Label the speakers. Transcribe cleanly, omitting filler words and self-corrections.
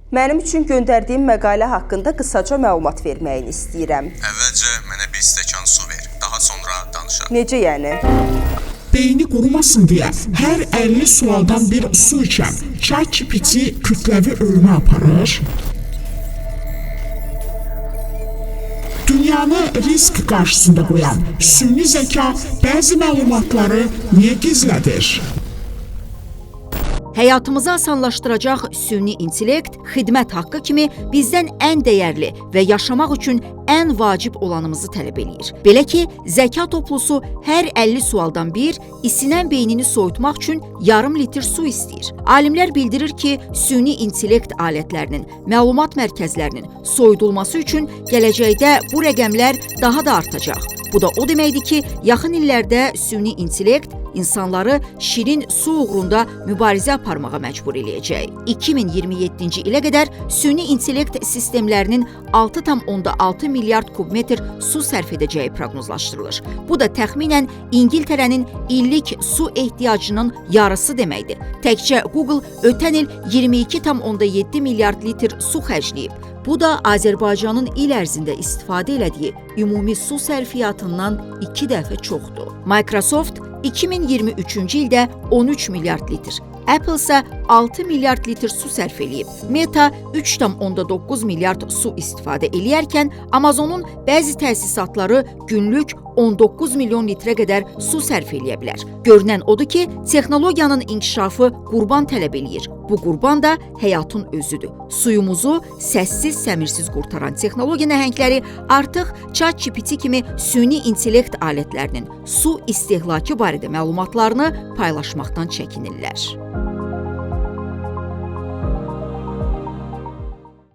Speaker 1: Mənim üçün göndərdiyim məqalə haqqında qısaca məlumat verməyini istəyirəm.
Speaker 2: Əvvəlcə mənə bir stəkan su ver, daha sonra danışaq.
Speaker 1: Necə yəni?
Speaker 3: Beyni qurumasın deyə hər 50 sualdan bir su içən ChatGPT kütləvi ölümə aparır. Dünyanı risk qarşısında qoyan süni zəka bəzi məlumatları niyə gizlədir?
Speaker 4: Həyatımızı asanlaşdıracaq süni intellekt, xidmət haqqı kimi bizdən ən dəyərli və yaşamaq üçün ən vacib olanımızı tələb eləyir. Belə ki, zəka toplusu hər 50 sualdan bir isinən beynini soyutmaq üçün yarım litr su istəyir. Alimlər bildirir ki, süni intellekt alətlərinin, məlumat mərkəzlərinin soyudulması üçün gələcəkdə bu rəqəmlər daha da artacaq. Bu da o deməkdir ki, yaxın illərdə süni intellekt insanları şirin su uğrunda mübarizə aparmağa məcbur eləyəcək. 2027-ci ilə qədər süni intellekt sistemlərinin 6,6 milyard kubmetr su sərf edəcəyi proqnozlaşdırılır. Bu da təxminən İngiltərənin illik su ehtiyacının yarısı deməkdir. Təkcə Google ötən il 22,7 milyard litr su xərcləyib. Bu da Azərbaycanın il ərzində istifadə elədiyi ümumi su sərfiyyatından 2 dəfə çoxdur. Microsoft 2023-cü ildə 13 milyard litr, Apple isə 6 milyard litr su sərf eləyib. Meta 3,9 milyard su istifadə eləyərkən, Amazonun bəzi təsisatları günlük 19 milyon litrə qədər su sərf eləyə bilər. Görünən odur ki, texnologiyanın inkişafı qurban tələb eləyir. Bu qurban da həyatın özüdür. Suyumuzu səssiz-səmirsiz qurtaran texnologiya nəhəngləri artıq ChatGPT kimi süni intellekt alətlərinin su istehlakı barədə məlumatlarını paylaşmaqdan çəkinirlər.